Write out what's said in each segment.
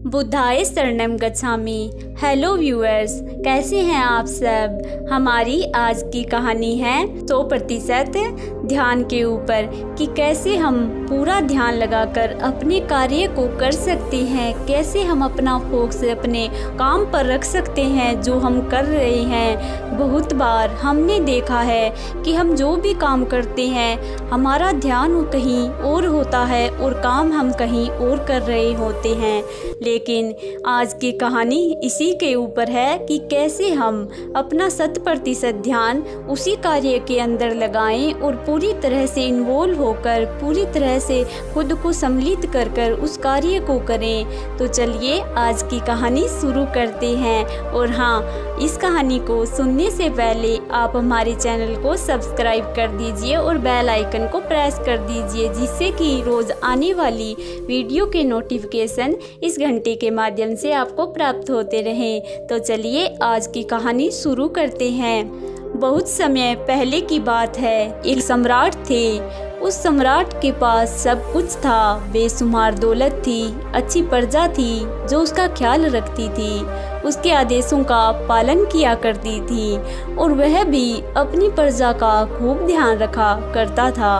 बुद्धाय शरणम गच्छामि। Hello viewers, कैसे हैं आप सब। हमारी आज की कहानी है 100% ध्यान के ऊपर कि कैसे हम पूरा ध्यान लगाकर अपने कार्य को कर सकते हैं, कैसे हम अपना फोकस अपने काम पर रख सकते हैं जो हम कर रहे हैं। बहुत बार हमने देखा है कि हम जो भी काम करते हैं हमारा ध्यान कहीं और होता है और काम हम कहीं और कर रहे होते हैं। लेकिन आज की कहानी इसी के ऊपर है कि कैसे हम अपना 100% ध्यान उसी कार्य के अंदर लगाएं और पूरी तरह से इन्वॉल्व होकर पूरी तरह से खुद को सम्मिलित कर उस कार्य को करें। तो चलिए आज की कहानी शुरू करते हैं। और हाँ, इस कहानी को सुनने से पहले आप हमारे चैनल को सब्सक्राइब कर दीजिए और बेल आइकन को प्रेस कर दीजिए, जिससे कि रोज़ आने वाली वीडियो के नोटिफिकेशन इस घंटे के माध्यम से आपको प्राप्त होते रहें। तो चलिए आज की कहानी शुरू करते हैं। बहुत समय पहले की बात है। एक सम्राट थे। उस सम्राट के पास सब कुछ था, बेशुमार दौलत थी, अच्छी प्रजा थी जो उसका ख्याल रखती थी, उसके आदेशों का पालन किया करती थी और वह भी अपनी प्रजा का खूब ध्यान रखा करता था।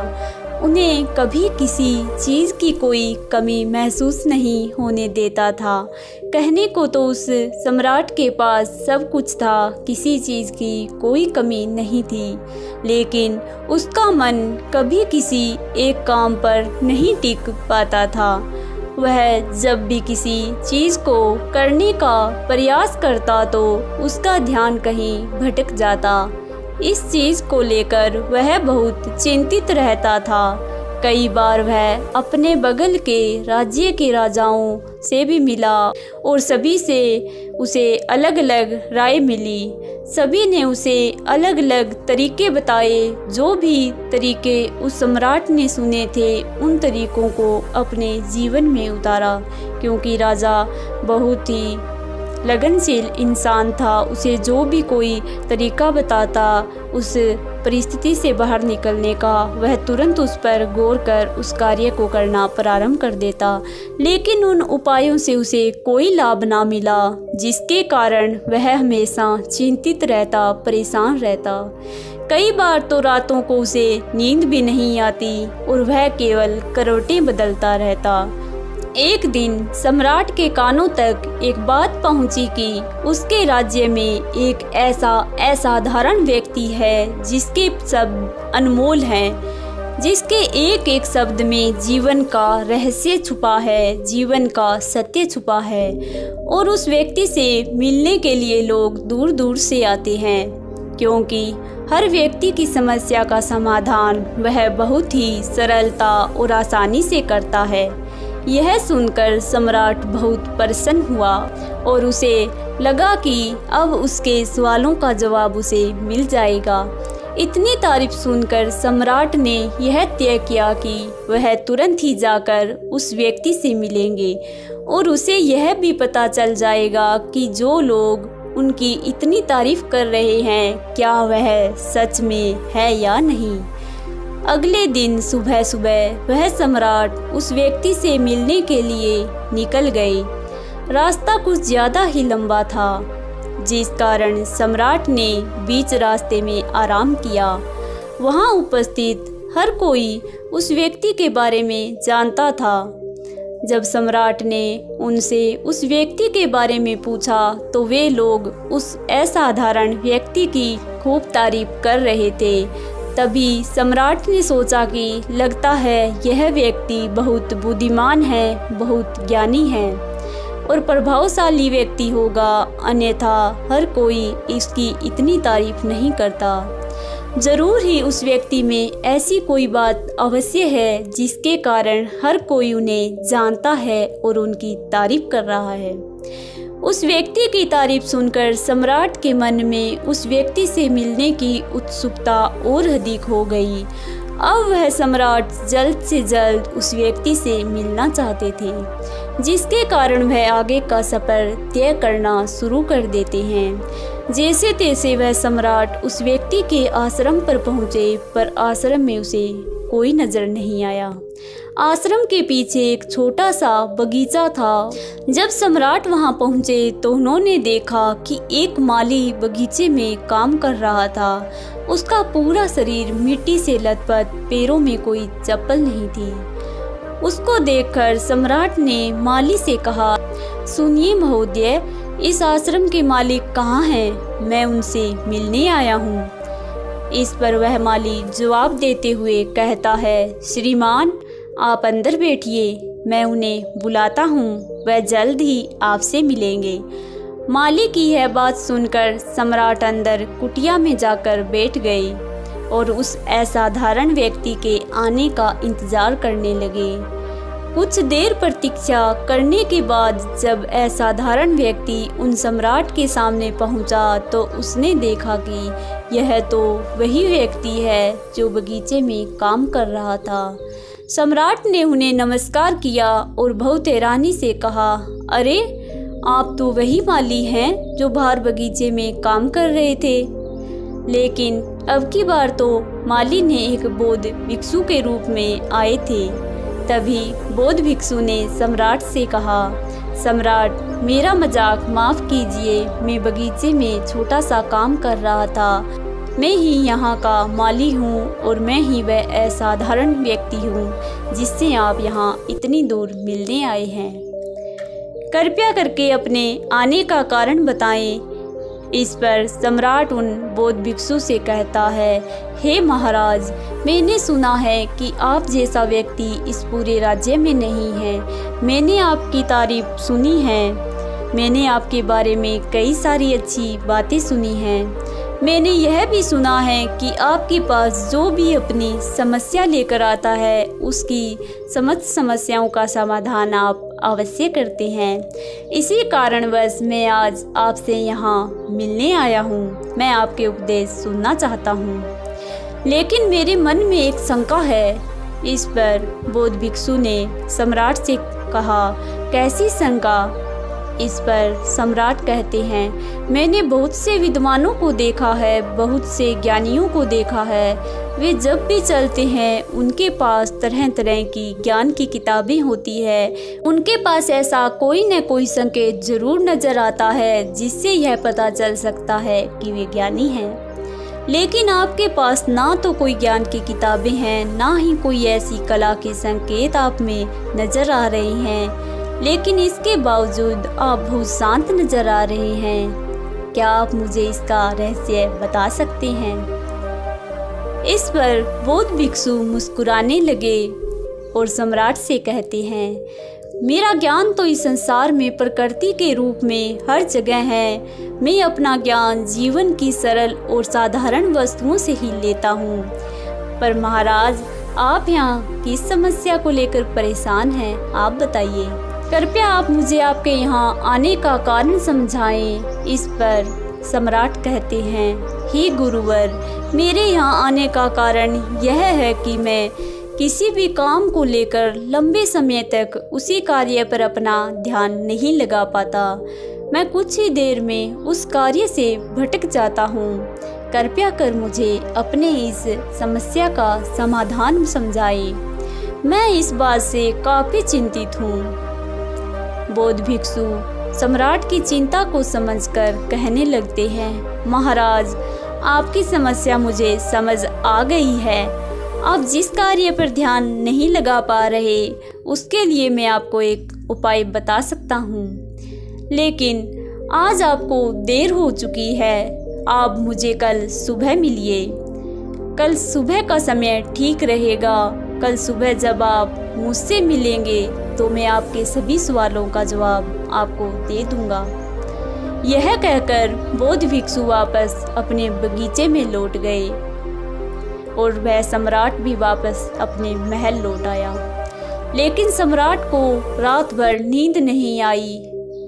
उन्हें कभी किसी चीज़ की कोई कमी महसूस नहीं होने देता था। कहने को तो उस सम्राट के पास सब कुछ था, किसी चीज़ की कोई कमी नहीं थी, लेकिन उसका मन कभी किसी एक काम पर नहीं टिक पाता था। वह जब भी किसी चीज़ को करने का प्रयास करता तो उसका ध्यान कहीं भटक जाता। इस चीज़ को लेकर वह बहुत चिंतित रहता था। कई बार वह अपने बगल के राज्य के राजाओं से भी मिला और सभी से उसे अलग अलग राय मिली। सभी ने उसे अलग अलग तरीके बताए। जो भी तरीके उस सम्राट ने सुने थे उन तरीकों को अपने जीवन में उतारा, क्योंकि राजा बहुत ही लगनशील इंसान था। उसे जो भी कोई तरीका बताता उस परिस्थिति से बाहर निकलने का, वह तुरंत उस पर गौर कर उस कार्य को करना प्रारंभ कर देता। लेकिन उन उपायों से उसे कोई लाभ ना मिला, जिसके कारण वह हमेशा चिंतित रहता, परेशान रहता। कई बार तो रातों को उसे नींद भी नहीं आती और वह केवल करवटें बदलता रहता। एक दिन सम्राट के कानों तक एक बात पहुंची कि उसके राज्य में एक ऐसा असाधारण व्यक्ति है जिसके शब्द अनमोल हैं, जिसके एक एक शब्द में जीवन का रहस्य छुपा है, जीवन का सत्य छुपा है। और उस व्यक्ति से मिलने के लिए लोग दूर दूर से आते हैं, क्योंकि हर व्यक्ति की समस्या का समाधान वह बहुत ही सरलता और आसानी से करता है। यह सुनकर सम्राट बहुत प्रसन्न हुआ और उसे लगा कि अब उसके सवालों का जवाब उसे मिल जाएगा। इतनी तारीफ सुनकर सम्राट ने यह तय किया कि वह तुरंत ही जाकर उस व्यक्ति से मिलेंगे और उसे यह भी पता चल जाएगा कि जो लोग उनकी इतनी तारीफ कर रहे हैं क्या वह सच में है या नहीं। अगले दिन सुबह सुबह वह सम्राट उस व्यक्ति से मिलने के लिए निकल गए। रास्ता कुछ ज़्यादा ही लंबा था, जिस कारण सम्राट ने बीच रास्ते में आराम किया। वहाँ उपस्थित हर कोई उस व्यक्ति के बारे में जानता था। जब सम्राट ने उनसे उस व्यक्ति के बारे में पूछा तो वे लोग उस असाधारण व्यक्ति की खूब तारीफ कर रहे थे। तभी सम्राट ने सोचा कि लगता है यह व्यक्ति बहुत बुद्धिमान है, बहुत ज्ञानी है और प्रभावशाली व्यक्ति होगा, अन्यथा हर कोई इसकी इतनी तारीफ नहीं करता। जरूर ही उस व्यक्ति में ऐसी कोई बात अवश्य है जिसके कारण हर कोई उन्हें जानता है और उनकी तारीफ कर रहा है। उस व्यक्ति की तारीफ सुनकर सम्राट के मन में उस व्यक्ति से मिलने की उत्सुकता और अधिक हो गई। अब वह सम्राट जल्द से जल्द उस व्यक्ति से मिलना चाहते थे, जिसके कारण वह आगे का सफ़र तय करना शुरू कर देते हैं। जैसे तैसे वह सम्राट उस व्यक्ति के आश्रम पर पहुँचे, पर आश्रम में उसे कोई नज़र नहीं आया। आश्रम के पीछे एक छोटा सा बगीचा था। जब सम्राट वहां पहुंचे तो उन्होंने देखा कि एक माली बगीचे में काम कर रहा था। उसका पूरा शरीर मिट्टी से लथपथ, पैरों में कोई चप्पल नहीं थी। उसको देखकर सम्राट ने माली से कहा, सुनिए महोदय, इस आश्रम के मालिक कहाँ हैं? मैं उनसे मिलने आया हूँ। इस पर वह माली जवाब देते हुए कहता है, श्रीमान आप अंदर बैठिए, मैं उन्हें बुलाता हूँ, वह जल्द ही आपसे मिलेंगे। माली की यह बात सुनकर सम्राट अंदर कुटिया में जाकर बैठ गए और उस असाधारण व्यक्ति के आने का इंतजार करने लगे। कुछ देर प्रतीक्षा करने के बाद जब असाधारण व्यक्ति उन सम्राट के सामने पहुंचा तो उसने देखा कि यह तो वही व्यक्ति है जो बगीचे में काम कर रहा था। सम्राट ने उन्हें नमस्कार किया और बहुत हैरानी से कहा, अरे आप तो वही माली हैं जो बाहर बगीचे में काम कर रहे थे। लेकिन अब की बार तो माली ने एक बौद्ध भिक्षु के रूप में आए थे। तभी बौद्ध भिक्षु ने सम्राट से कहा, सम्राट मेरा मजाक माफ़ कीजिए, मैं बगीचे में छोटा सा काम कर रहा था। मैं ही यहाँ का माली हूँ और मैं ही वह असाधारण व्यक्ति हूँ जिससे आप यहाँ इतनी दूर मिलने आए हैं। कृपया करके अपने आने का कारण बताएं। इस पर सम्राट उन बौद्ध भिक्षु से कहता है, हे महाराज, मैंने सुना है कि आप जैसा व्यक्ति इस पूरे राज्य में नहीं है। मैंने आपकी तारीफ सुनी है। मैंने आपके बारे में कई सारी अच्छी बातें सुनी हैं। मैंने यह भी सुना है कि आपके पास जो भी अपनी समस्या लेकर आता है उसकी समस्त समस्याओं का समाधान आप अवश्य करते हैं। इसी कारणवश मैं आज आपसे यहाँ मिलने आया हूँ। मैं आपके उपदेश सुनना चाहता हूँ, लेकिन मेरे मन में एक शंका है। इस पर बौद्ध भिक्षु ने सम्राट से कहा, कैसी शंका? इस पर सम्राट कहते हैं, मैंने बहुत से विद्वानों को देखा है, बहुत से ज्ञानियों को देखा है। वे जब भी चलते हैं उनके पास तरह तरह की ज्ञान की किताबें होती है। उनके पास ऐसा कोई न कोई संकेत जरूर नज़र आता है जिससे यह पता चल सकता है कि वे ज्ञानी हैं। लेकिन आपके पास ना तो कोई ज्ञान की किताबें हैं, ना ही कोई ऐसी कला के संकेत आप में नज़र आ रहे हैं। लेकिन इसके बावजूद आप बहुत शांत नजर आ रहे हैं। क्या आप मुझे इसका रहस्य बता सकते हैं? इस पर बौद्ध भिक्षु मुस्कुराने लगे और सम्राट से कहते हैं, मेरा ज्ञान तो इस संसार में प्रकृति के रूप में हर जगह है। मैं अपना ज्ञान जीवन की सरल और साधारण वस्तुओं से ही लेता हूँ। पर महाराज, आप यहाँ किस समस्या को लेकर परेशान हैं? आप बताइए। कृपया आप मुझे आपके यहाँ आने का कारण समझाएं। इस पर सम्राट कहते हैं, हे गुरुवर, मेरे यहाँ आने का कारण यह है कि मैं किसी भी काम को लेकर लंबे समय तक उसी कार्य पर अपना ध्यान नहीं लगा पाता। मैं कुछ ही देर में उस कार्य से भटक जाता हूँ। कृपया कर मुझे अपने इस समस्या का समाधान समझाएं। मैं इस बात से काफ़ी चिंतित हूँ। बौद्ध भिक्षु सम्राट की चिंता को समझकर कहने लगते हैं, महाराज, आपकी समस्या मुझे समझ आ गई है। आप जिस कार्य पर ध्यान नहीं लगा पा रहे उसके लिए मैं आपको एक उपाय बता सकता हूँ, लेकिन आज आपको देर हो चुकी है। आप मुझे कल सुबह मिलिए। कल सुबह का समय ठीक रहेगा। कल सुबह जब आप मुझसे मिलेंगे तो मैं आपके सभी सवालों का जवाब आपको दे दूंगा। यह कहकर बौद्ध भिक्षु वापस अपने बगीचे में लौट गए और वह सम्राट भी वापस अपने महल लौट आया। लेकिन सम्राट को रात भर नींद नहीं आई।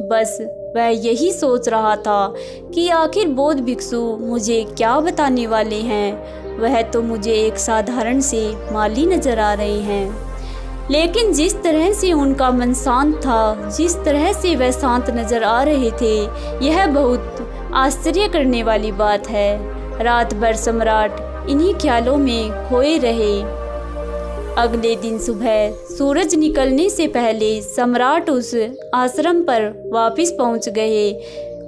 बस वह यही सोच रहा था कि आखिर बौद्ध भिक्षु मुझे क्या बताने वाले हैं। वह तो मुझे एक साधारण से माली नजर आ रहे हैं, लेकिन जिस तरह से उनका मन शांत था, जिस तरह से वह शांत नजर आ रहे थे, यह बहुत आश्चर्य करने वाली बात है। रात भर सम्राट इन्हीं ख्यालों में खोए रहे। अगले दिन सुबह सूरज निकलने से पहले सम्राट उस आश्रम पर वापस पहुंच गए।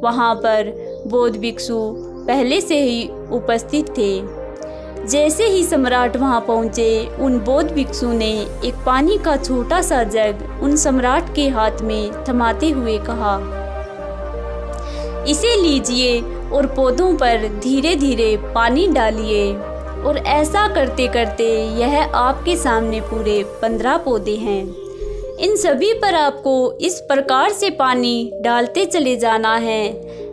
वहां पर बौद्ध भिक्षु पहले से ही उपस्थित थे। जैसे ही सम्राट वहां पहुंचे, उन बौद्ध भिक्षु ने एक पानी का छोटा सा जग उन सम्राट के हाथ में थमाते हुए कहा, इसे लीजिए और पौधों पर धीरे धीरे पानी डालिए। और ऐसा करते करते यह आपके सामने पूरे 15 पौधे हैं। इन सभी पर आपको इस प्रकार से पानी डालते चले जाना है।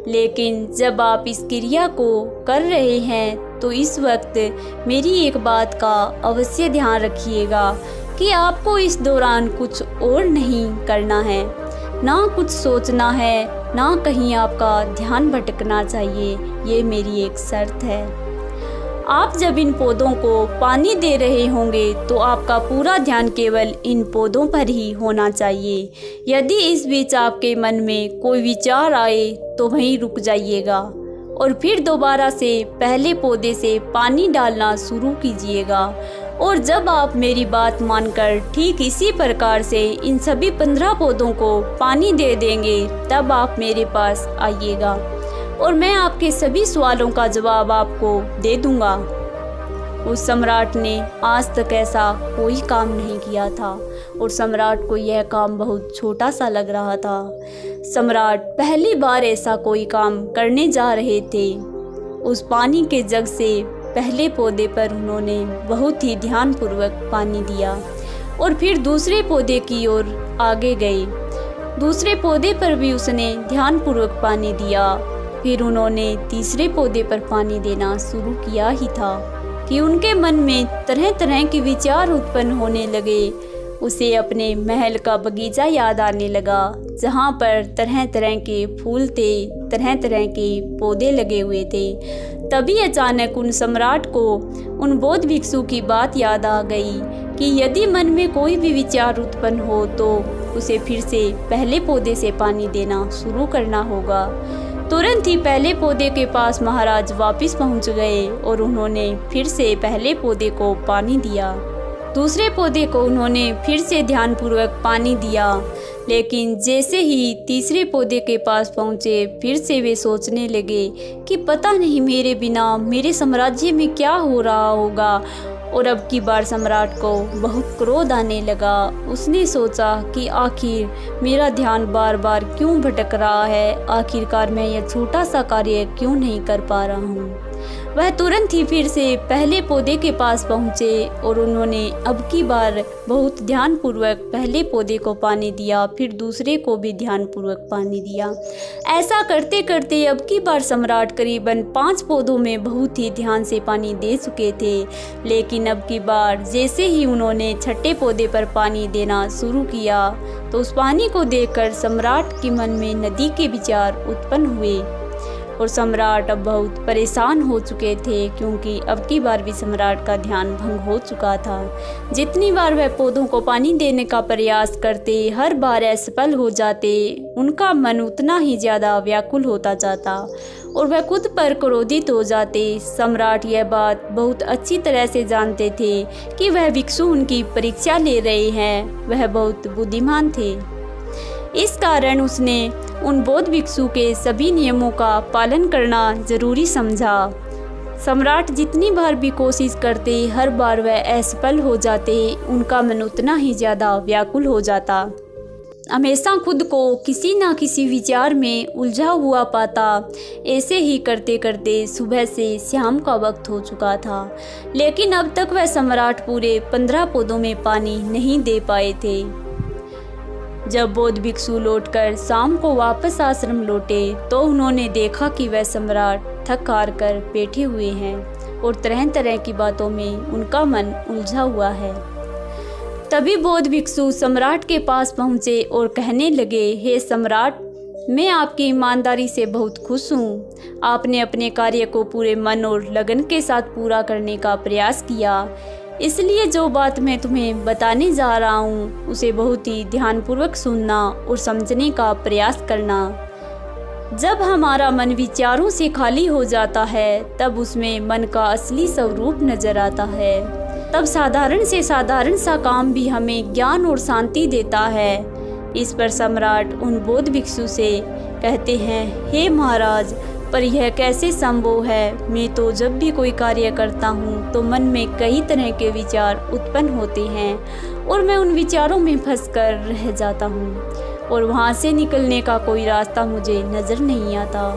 लेकिन जब आप इस क्रिया को कर रहे हैं तो इस वक्त मेरी एक बात का अवश्य ध्यान रखिएगा कि आपको इस दौरान कुछ और नहीं करना है, ना कुछ सोचना है, ना कहीं आपका ध्यान भटकना चाहिए। ये मेरी एक शर्त है। आप जब इन पौधों को पानी दे रहे होंगे तो आपका पूरा ध्यान केवल इन पौधों पर ही होना चाहिए। यदि इस बीच आपके मन में कोई विचार आए तो वहीं रुक जाइएगा और फिर दोबारा से पहले पौधे से पानी डालना शुरू कीजिएगा। और जब आप मेरी बात मानकर ठीक इसी प्रकार से इन सभी 15 पौधों को पानी दे देंगे, तब आप मेरे पास आइएगा और मैं आपके सभी सवालों का जवाब आपको दे दूंगा। उस सम्राट ने आज तक ऐसा कोई काम नहीं किया था और सम्राट को यह काम बहुत छोटा सा लग रहा था। सम्राट पहली बार ऐसा कोई काम करने जा रहे थे। उस पानी के जग से पहले पौधे पर उन्होंने बहुत ही ध्यानपूर्वक पानी दिया और फिर दूसरे पौधे की ओर आगे गए। दूसरे पौधे पर भी उसने ध्यानपूर्वक पानी दिया। फिर उन्होंने तीसरे पौधे पर पानी देना शुरू किया ही था कि उनके मन में तरह तरह के विचार उत्पन्न होने लगे। उसे अपने महल का बगीचा याद आने लगा, जहाँ पर तरह तरह के फूल थे, तरह तरह के पौधे लगे हुए थे। तभी अचानक उन सम्राट को उन बौद्ध भिक्षु की बात याद आ गई कि यदि मन में कोई भी विचार उत्पन्न हो तो उसे फिर से पहले पौधे से पानी देना शुरू करना होगा। तुरंत ही पहले पौधे के पास महाराज वापस पहुंच गए और उन्होंने फिर से पहले पौधे को पानी दिया। दूसरे पौधे को उन्होंने फिर से ध्यानपूर्वक पानी दिया। लेकिन जैसे ही तीसरे पौधे के पास पहुंचे, फिर से वे सोचने लगे कि पता नहीं मेरे बिना मेरे साम्राज्य में क्या हो रहा होगा। और अब की बार सम्राट को बहुत क्रोध आने लगा। उसने सोचा कि आखिर मेरा ध्यान बार बार क्यों भटक रहा है, आखिरकार मैं यह छोटा सा कार्य क्यों नहीं कर पा रहा हूँ। वह तुरंत ही फिर से पहले पौधे के पास पहुँचे और उन्होंने अब की बार बहुत ध्यानपूर्वक पहले पौधे को पानी दिया, फिर दूसरे को भी ध्यानपूर्वक पानी दिया। ऐसा करते करते अब की बार सम्राट करीबन 5 पौधों में बहुत ही ध्यान से पानी दे चुके थे। लेकिन अब की बार जैसे ही उन्होंने छठे पौधे पर पानी देना शुरू किया तो उस पानी को देखकर सम्राट के मन में नदी के विचार उत्पन्न हुए और सम्राट अब बहुत परेशान हो चुके थे, क्योंकि अब की बार भी सम्राट का ध्यान भंग हो चुका था। जितनी बार वह पौधों को पानी देने का प्रयास करते, हर बार असफल हो जाते। उनका मन उतना ही ज़्यादा व्याकुल होता जाता और वह खुद पर क्रोधित हो जाते। सम्राट यह बात बहुत अच्छी तरह से जानते थे कि वह भिक्षु उनकी परीक्षा ले रहे हैं। वह बहुत बुद्धिमान थे, इस कारण उसने उन बौद्ध भिक्षु के सभी नियमों का पालन करना जरूरी समझा। सम्राट जितनी बार भी कोशिश करते, हर बार वह असफल हो जाते। उनका मन उतना ही ज़्यादा व्याकुल हो जाता, हमेशा खुद को किसी ना किसी विचार में उलझा हुआ पाता। ऐसे ही करते करते सुबह से शाम का वक्त हो चुका था, लेकिन अब तक वह सम्राट पूरे 15 पौधों में पानी नहीं दे पाए थे। जब बौद्ध भिक्षु लौटकर शाम को वापस आश्रम लौटे तो उन्होंने देखा कि वह सम्राट थक हार कर बैठे हुए हैं और तरह तरह की बातों में उनका मन उलझा हुआ है। तभी बौद्ध भिक्षु सम्राट के पास पहुँचे और कहने लगे, हे सम्राट, मैं आपकी ईमानदारी से बहुत खुश हूँ। आपने अपने कार्य को पूरे मन और लगन के साथ पूरा करने का प्रयास किया, इसलिए जो बात मैं तुम्हें बताने जा रहा हूँ उसे बहुत ही ध्यानपूर्वक सुनना और समझने का प्रयास करना। जब हमारा मन विचारों से खाली हो जाता है तब उसमें मन का असली स्वरूप नजर आता है। तब साधारण से साधारण सा काम भी हमें ज्ञान और शांति देता है। इस पर सम्राट उन बौद्ध भिक्षु से कहते हैं, हे महाराज, पर यह कैसे संभव है? मैं तो जब भी कोई कार्य करता हूँ तो मन में कई तरह के विचार उत्पन्न होते हैं और मैं उन विचारों में फंसकर रह जाता हूँ और वहाँ से निकलने का कोई रास्ता मुझे नज़र नहीं आता।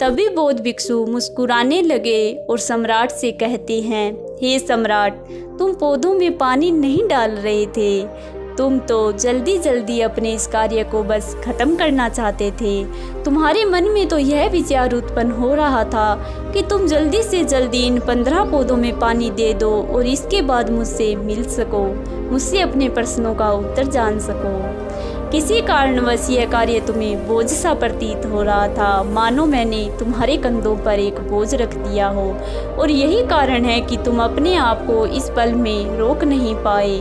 तभी बौद्ध भिक्षु मुस्कुराने लगे और सम्राट से कहते हैं, हे सम्राट, तुम पौधों में पानी नहीं डाल रहे थे, तुम तो जल्दी जल्दी अपने इस कार्य को बस खत्म करना चाहते थे। तुम्हारे मन में तो यह विचार उत्पन्न हो रहा था कि तुम जल्दी से जल्दी इन 15 पौधों में पानी दे दो और इसके बाद मुझसे मिल सको, मुझसे अपने प्रश्नों का उत्तर जान सको। किसी कारणवश यह कार्य तुम्हें बोझ सा प्रतीत हो रहा था, मानो मैंने तुम्हारे कंधों पर एक बोझ रख दिया हो, और यही कारण है कि तुम अपने आप को इस पल में रोक नहीं पाए।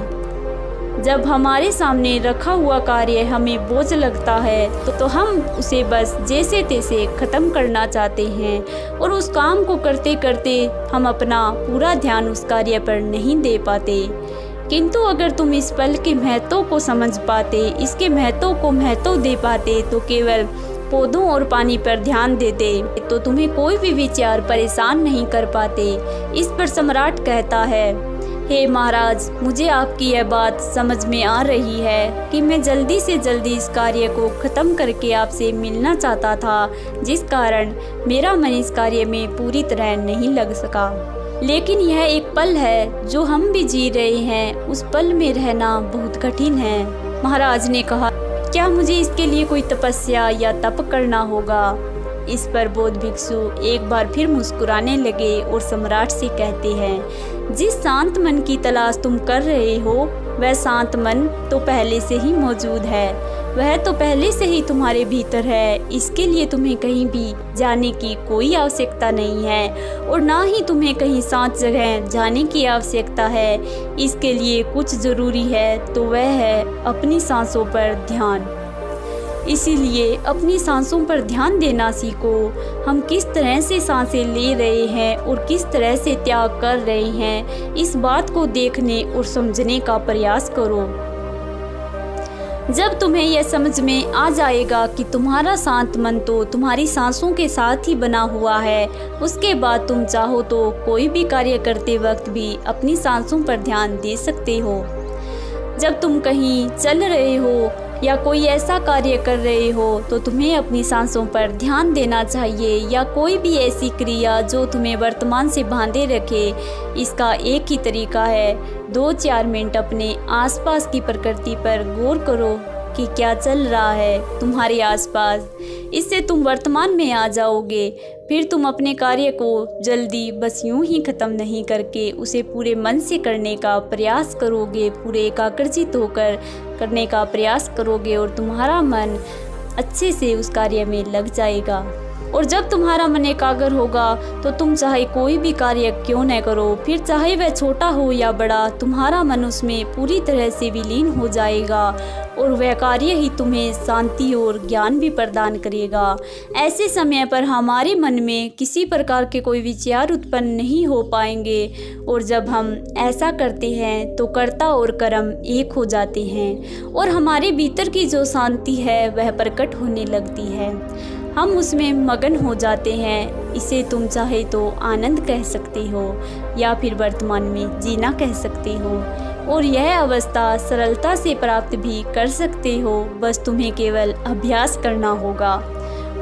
जब हमारे सामने रखा हुआ कार्य हमें बोझ लगता है तो हम उसे बस जैसे तैसे ख़त्म करना चाहते हैं और उस काम को करते करते हम अपना पूरा ध्यान उस कार्य पर नहीं दे पाते। किंतु अगर तुम इस पल के महत्व को समझ पाते, इसके महत्व को महत्व दे पाते, तो केवल पौधों और पानी पर ध्यान देते तो तुम्हें कोई भी विचार परेशान नहीं कर पाते। इस पर सम्राट कहता है, हे महाराज, मुझे आपकी यह बात समझ में आ रही है कि मैं जल्दी से जल्दी इस कार्य को ख़त्म करके आपसे मिलना चाहता था, जिस कारण मेरा मन इस कार्य में पूरी तरह नहीं लग सका। लेकिन यह एक पल है जो हम भी जी रहे हैं, उस पल में रहना बहुत कठिन है। महाराज ने कहा, क्या मुझे इसके लिए कोई तपस्या या तप करना होगा? इस पर बौद्ध भिक्षु एक बार फिर मुस्कुराने लगे और सम्राट से कहते हैं, जिस शांत मन की तलाश तुम कर रहे हो वह शांत मन तो पहले से ही मौजूद है, वह तो पहले से ही तुम्हारे भीतर है। इसके लिए तुम्हें कहीं भी जाने की कोई आवश्यकता नहीं है और ना ही तुम्हें कहीं शांत जगह जाने की आवश्यकता है। इसके लिए कुछ ज़रूरी है तो वह है अपनी सांसों पर ध्यान। इसीलिए अपनी सांसों पर ध्यान देना सीखो। हम किस तरह से सांसें ले रहे हैं और किस तरह से त्याग कर रहे हैं, इस बात को देखने और समझने का प्रयास करो। जब तुम्हें यह समझ में आ जाएगा कि तुम्हारा शांत मन तो तुम्हारी सांसों के साथ ही बना हुआ है, उसके बाद तुम चाहो तो कोई भी कार्य करते वक्त भी अपनी सांसों पर ध्यान दे सकते हो। जब तुम कहीं चल रहे हो या कोई ऐसा कार्य कर रहे हो तो तुम्हें अपनी सांसों पर ध्यान देना चाहिए, या कोई भी ऐसी क्रिया जो तुम्हें वर्तमान से बांधे रखे। इसका एक ही तरीका है, 2-4 मिनट अपने आसपास की प्रकृति पर गौर करो कि क्या चल रहा है तुम्हारे आसपास। इससे तुम वर्तमान में आ जाओगे। फिर तुम अपने कार्य को जल्दी बस यूं ही ख़त्म नहीं करके उसे पूरे मन से करने का प्रयास करोगे, पूरे एकाग्रचित होकर करने का प्रयास करोगे और तुम्हारा मन अच्छे से उस कार्य में लग जाएगा। और जब तुम्हारा मन एकाग्र होगा तो तुम चाहे कोई भी कार्य क्यों न करो, फिर चाहे वह छोटा हो या बड़ा, तुम्हारा मन उसमें पूरी तरह से विलीन हो जाएगा और वह कार्य ही तुम्हें शांति और ज्ञान भी प्रदान करेगा। ऐसे समय पर हमारे मन में किसी प्रकार के कोई विचार उत्पन्न नहीं हो पाएंगे और जब हम ऐसा करते हैं तो कर्ता और कर्म एक हो जाते हैं और हमारे भीतर की जो शांति है वह प्रकट होने लगती है। हम उसमें मगन हो जाते हैं। इसे तुम चाहे तो आनंद कह सकते हो या फिर वर्तमान में जीना कह सकते हो, और यह अवस्था सरलता से प्राप्त भी कर सकते हो। बस तुम्हें केवल अभ्यास करना होगा।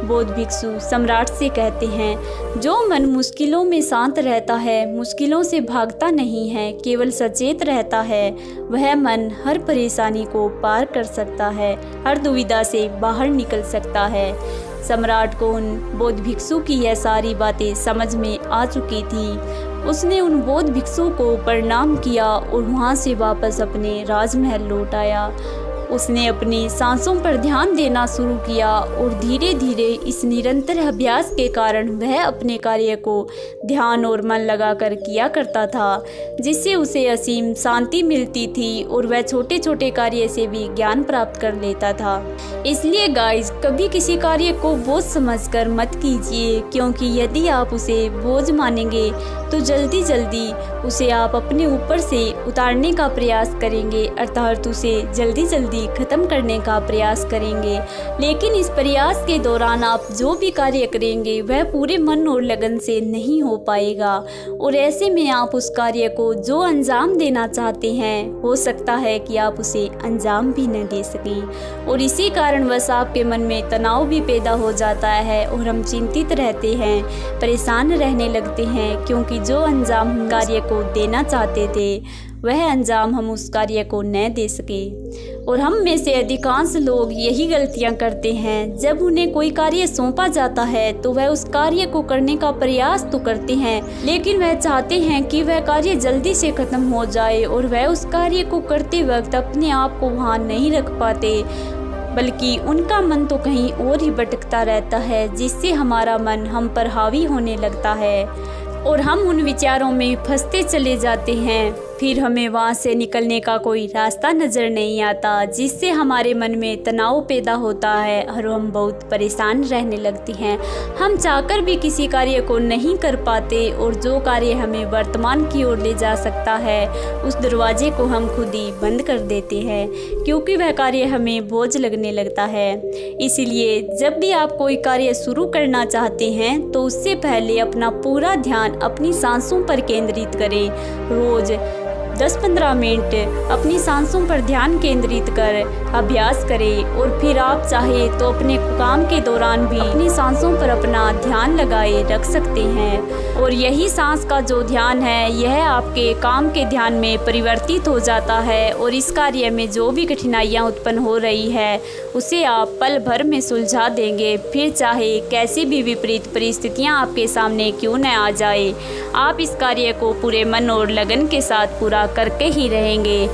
बौद्ध भिक्षु सम्राट से कहते हैं, जो मन मुश्किलों में शांत रहता है, मुश्किलों से भागता नहीं है, केवल सचेत रहता है, वह मन हर परेशानी को पार कर सकता है, हर दुविधा से बाहर निकल सकता है। सम्राट को उन बौद्ध भिक्षु की यह सारी बातें समझ में आ चुकी थी। उसने उन बौद्ध भिक्षु को प्रणाम किया और वहाँ से वापस अपने राजमहल लौट आया। उसने अपनी सांसों पर ध्यान देना शुरू किया और धीरे धीरे इस निरंतर अभ्यास के कारण वह अपने कार्य को ध्यान और मन लगाकर किया करता था, जिससे उसे असीम शांति मिलती थी और वह छोटे छोटे कार्य से भी ज्ञान प्राप्त कर लेता था। इसलिए गाइस, कभी किसी कार्य को बोझ समझकर मत कीजिए, क्योंकि यदि आप उसे बोझ मानेंगे तो जल्दी जल्दी उसे आप अपने ऊपर से उतारने का प्रयास करेंगे, अर्थात उसे जल्दी जल्दी ख़त्म करने का प्रयास करेंगे। लेकिन इस प्रयास के दौरान आप जो भी कार्य करेंगे वह पूरे मन और लगन से नहीं हो पाएगा, और ऐसे में आप उस कार्य को जो अंजाम देना चाहते हैं हो सकता है कि आप उसे अंजाम भी न दे सकें, और इसी कारणवश आपके मन में तनाव भी पैदा हो जाता है और हम चिंतित रहते हैं, परेशान रहने लगते हैं, क्योंकि जो अंजाम हम कार्य को देना चाहते थे वह अंजाम हम उस कार्य को न दे सके। और हम में से अधिकांश लोग यही गलतियां करते हैं, जब उन्हें कोई कार्य सौंपा जाता है तो वह उस कार्य को करने का प्रयास तो करते हैं, लेकिन वह चाहते हैं कि वह कार्य जल्दी से ख़त्म हो जाए, और वह उस कार्य को करते वक्त अपने आप को वहाँ नहीं रख पाते, बल्कि उनका मन तो कहीं और ही भटकता रहता है, जिससे हमारा मन हम पर हावी होने लगता है और हम उन विचारों में फंसते चले जाते हैं। फिर हमें वहाँ से निकलने का कोई रास्ता नज़र नहीं आता, जिससे हमारे मन में तनाव पैदा होता है और हम बहुत परेशान रहने लगते हैं। हम चाहकर भी किसी कार्य को नहीं कर पाते, और जो कार्य हमें वर्तमान की ओर ले जा सकता है उस दरवाजे को हम खुद ही बंद कर देते हैं, क्योंकि वह कार्य हमें बोझ लगने लगता है। इसीलिए जब भी आप कोई कार्य शुरू करना चाहते हैं तो उससे पहले अपना पूरा ध्यान अपनी सांसों पर केंद्रित करें। रोज़ 10-15 मिनट अपनी सांसों पर ध्यान केंद्रित कर अभ्यास करें, और फिर आप चाहे तो अपने काम के दौरान भी अपनी सांसों पर अपना ध्यान लगाए रख सकते हैं, और यही सांस का जो ध्यान है यह आपके काम के ध्यान में परिवर्तित हो जाता है, और इस कार्य में जो भी कठिनाइयाँ उत्पन्न हो रही है उसे आप पल भर में सुलझा देंगे। फिर चाहे कैसी भी विपरीत परिस्थितियाँ आपके सामने क्यों न आ जाए, आप इस कार्य को पूरे मन और लगन के साथ पूरा करके ही रहेंगे।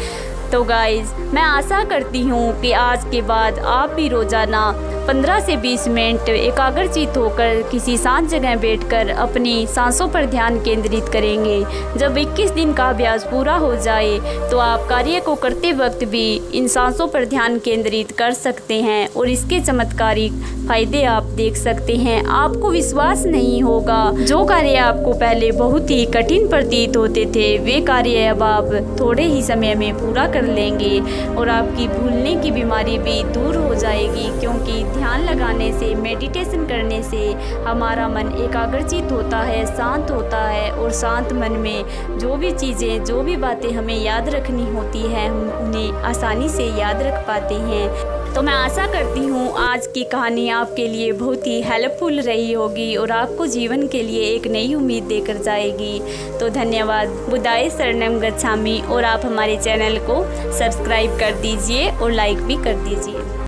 तो गाइज़, मैं आशा करती हूँ कि आज के बाद आप भी रोज़ाना 15 से 20 मिनट एकाग्रचित होकर किसी शांत जगह बैठकर अपनी सांसों पर ध्यान केंद्रित करेंगे। जब 21 दिन का अभ्यास पूरा हो जाए तो आप कार्य को करते वक्त भी इन सांसों पर ध्यान केंद्रित कर सकते हैं, और इसके चमत्कारिक फायदे आप देख सकते हैं। आपको विश्वास नहीं होगा, जो कार्य आपको पहले बहुत ही कठिन प्रतीत होते थे वे कार्य अब आप थोड़े ही समय में पूरा कर लेंगे, और आपकी भूलने की बीमारी भी दूर हो जाएगी, क्योंकि ध्यान लगाने से, मेडिटेशन करने से हमारा मन एकाग्रचित होता है, शांत होता है, और शांत मन में जो भी चीज़ें, जो भी बातें हमें याद रखनी होती है हम उन्हें आसानी से याद रख पाते हैं। तो मैं आशा करती हूँ आज की कहानी आपके लिए बहुत ही हेल्पफुल रही होगी और आपको जीवन के लिए एक नई उम्मीद देकर जाएगी। तो धन्यवाद। बुद्धाय शरणम गच्छामि, और आप हमारे चैनल को सब्सक्राइब कर दीजिए और लाइक भी कर दीजिए।